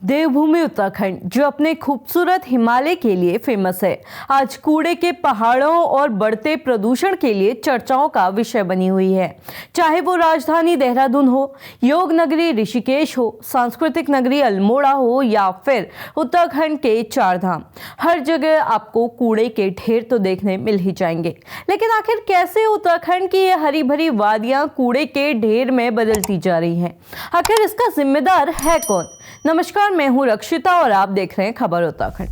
देवभूमि उत्तराखंड, जो अपने खूबसूरत हिमालय के लिए फेमस है, आज कूड़े के पहाड़ों और बढ़ते प्रदूषण के लिए चर्चाओं का विषय बनी हुई है। चाहे वो राजधानी देहरादून हो, योग नगरी ऋषिकेश हो, सांस्कृतिक नगरी अल्मोड़ा हो या फिर उत्तराखंड के चार धाम, हर जगह आपको कूड़े के ढेर तो देखने मिल ही जाएंगे। लेकिन आखिर कैसे उत्तराखंड की ये हरी भरी वादियां कूड़े के ढेर में बदलती जा रही हैं? आखिर इसका जिम्मेदार है कौन? नमस्कार, मैं हूं रक्षिता और आप देख रहे हैं खबर उत्तराखंड।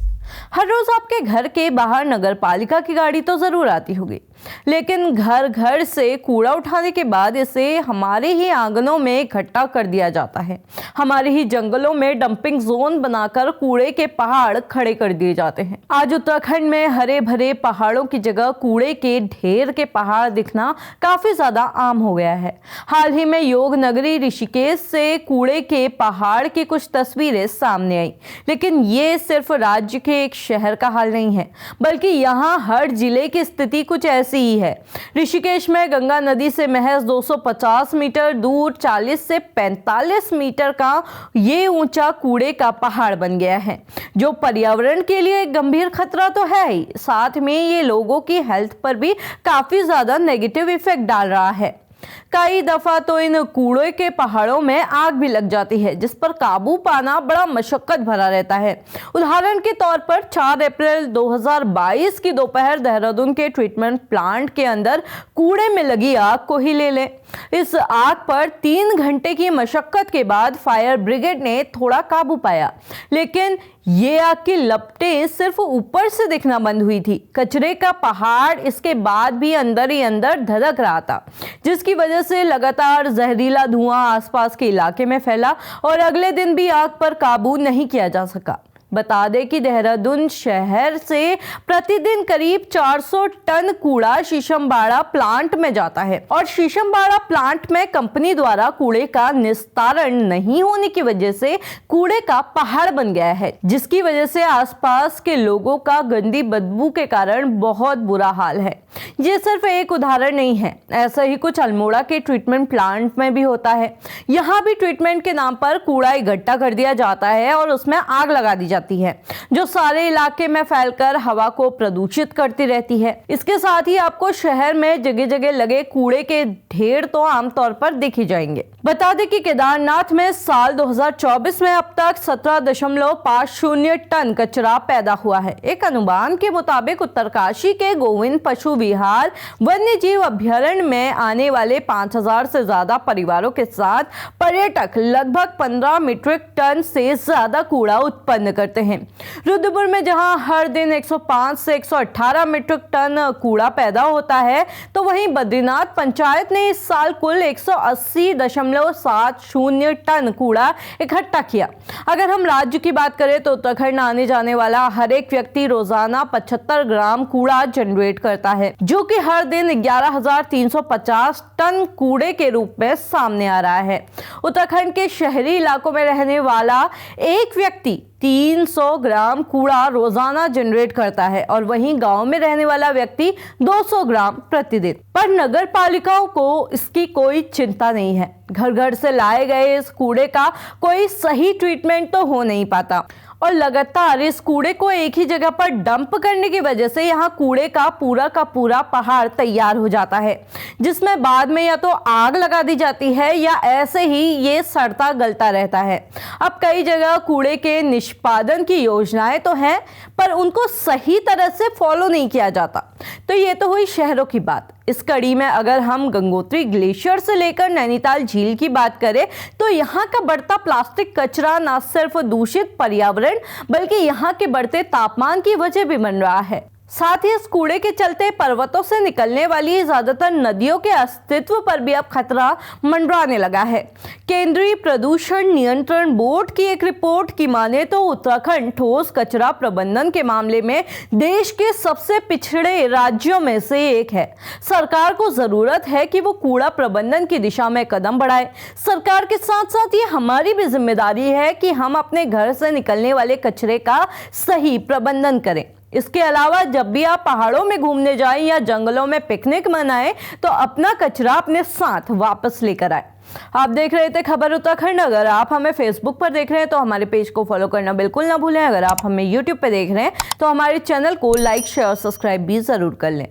हर रोज आपके घर के बाहर नगर पालिका की गाड़ी तो जरूर आती होगी, लेकिन घर घर से कूड़ा उठाने के बाद इसे हमारे ही आंगनों में इकट्ठा कर दिया जाता है। हमारे ही जंगलों में डंपिंग जोन बनाकर कूड़े के पहाड़ खड़े कर दिए जाते हैं। आज उत्तराखंड में हरे भरे पहाड़ों की जगह कूड़े के ढेर के पहाड़ दिखना काफी ज्यादा आम हो गया है। हाल ही में योग नगरी ऋषिकेश से कूड़े के पहाड़ की कुछ तस्वीरें सामने आई, लेकिन ये सिर्फ राज्य के एक शहर का हाल नहीं है, बल्कि यहाँ हर जिले की स्थिति कुछ ऐसी ही है। ऋषिकेश में गंगा नदी से महज 250 मीटर दूर 40 से 45 मीटर का ये ऊंचा कूड़े का पहाड़ बन गया है, जो पर्यावरण के लिए एक गंभीर खतरा तो है ही, साथ में ये लोगों की हेल्थ पर भी काफी ज्यादा नेगेटिव इफेक्ट डाल रहा है। कई दफा तो इन कूड़े के पहाड़ों में आग भी लग जाती है, जिस पर काबू पाना बड़ा मशक्कत भरा रहता है। उदाहरण के तौर पर 4 अप्रैल 2022 की दोपहर देहरादून के ट्रीटमेंट प्लांट के अंदर कूड़े में लगी आग को ही ले लें। इस आग पर 3 घंटे की मशक्कत के बाद फायर ब्रिगेड ने थोड़ा काबू पाया, लेकिन ये आग की लपटें सिर्फ ऊपर से दिखना बंद हुई थी। कचरे का पहाड़ इसके बाद भी अंदर ही अंदर धधक रहा था, जिसकी वजह से लगातार जहरीला धुआं आसपास के इलाके में फैला और अगले दिन भी आग पर काबू नहीं किया जा सका। बता दें कि देहरादून शहर से प्रतिदिन करीब 400 टन कूड़ा शीशमबाड़ा प्लांट में जाता है और शीशमबाड़ा प्लांट में कंपनी द्वारा कूड़े का निस्तारण नहीं होने की वजह से कूड़े का पहाड़ बन गया है, जिसकी वजह से आसपास के लोगों का गंदी बदबू के कारण बहुत बुरा हाल है। ये सिर्फ एक उदाहरण नहीं है, ऐसा ही कुछ अल्मोड़ा के ट्रीटमेंट प्लांट में भी होता है। यहाँ भी ट्रीटमेंट के नाम पर कूड़ा इकट्ठा कर दिया जाता है और उसमें आग लगा दी जाती है, जो सारे इलाके में फैलकर हवा को प्रदूषित करती रहती है। इसके साथ ही आपको शहर में जगह जगह लगे कूड़े के ढेर तो आमतौर पर दिख ही जाएंगे। बता दें कि केदारनाथ में साल 2024 में अब तक 17.50 टन कचरा पैदा हुआ है। एक अनुमान के मुताबिक उत्तरकाशी के गोविंद पशु विहार वन्य जीव अभ्यारण्य में आने वाले 5000 से ज्यादा परिवारों के साथ पर्यटक लगभग 15 मीट्रिक टन से ज्यादा कूड़ा उत्पन्न करते हैं। रुद्रपुर में जहां हर दिन 105 से 118 मीट्रिक टन कूड़ा पैदा होता है, तो वहीं बद्रीनाथ पंचायत ने इस साल कुल 180.70 टन कूड़ा इकट्ठा किया। अगर हम राज्य की बात करें तो उत्तराखंड आने जाने वाला हर एक व्यक्ति रोजाना 75 ग्राम कूड़ा जनरेट करता है, जो कि हर दिन 11,350 टन कूड़े के रूप में सामने आ रहा है। उत्तराखंड के शहरी इलाकों में रहने वाला एक व्यक्ति 300 ग्राम कूड़ा रोजाना जनरेट करता है और वहीं गांव में रहने वाला व्यक्ति 200 ग्राम प्रतिदिन। पर नगर पालिकाओं को इसकी कोई चिंता नहीं है। घर घर से लाए गए इस कूड़े का कोई सही ट्रीटमेंट तो हो नहीं पाता और लगातार इस कूड़े को एक ही जगह पर डंप करने की वजह से यहाँ कूड़े का पूरा पहाड़ तैयार हो जाता है, जिसमें बाद में या तो आग लगा दी जाती है या ऐसे ही ये सड़ता गलता रहता है। अब कई जगह कूड़े के निष्पादन की योजनाएं तो हैं, पर उनको सही तरह से फॉलो नहीं किया जाता। तो ये तो हुई शहरों की बात। इस कड़ी में अगर हम गंगोत्री ग्लेशियर से लेकर नैनीताल झील की बात करें, तो यहाँ का बढ़ता प्लास्टिक कचरा न सिर्फ दूषित पर्यावरण बल्कि यहाँ के बढ़ते तापमान की वजह भी बन रहा है। साथ ही इस कूड़े के चलते पर्वतों से निकलने वाली ज्यादातर नदियों के अस्तित्व पर भी अब खतरा मंडराने लगा है। केंद्रीय प्रदूषण नियंत्रण बोर्ड की एक रिपोर्ट की माने तो उत्तराखंड ठोस कचरा प्रबंधन के मामले में देश के सबसे पिछड़े राज्यों में से एक है। सरकार को जरूरत है कि वो कूड़ा प्रबंधन की दिशा में कदम बढ़ाए। सरकार के साथ साथ ये हमारी भी जिम्मेदारी है कि हम अपने घर से निकलने वाले कचरे का सही प्रबंधन करें। इसके अलावा जब भी आप पहाड़ों में घूमने जाएं या जंगलों में पिकनिक मनाएं तो अपना कचरा अपने साथ वापस लेकर आए। आप देख रहे थे खबर उत्तराखंड। अगर आप हमें फेसबुक पर देख रहे हैं तो हमारे पेज को फॉलो करना बिल्कुल ना भूलें। अगर आप हमें यूट्यूब पर देख रहे हैं तो हमारे चैनल को लाइक, शेयर और सब्सक्राइब भी जरूर कर लें।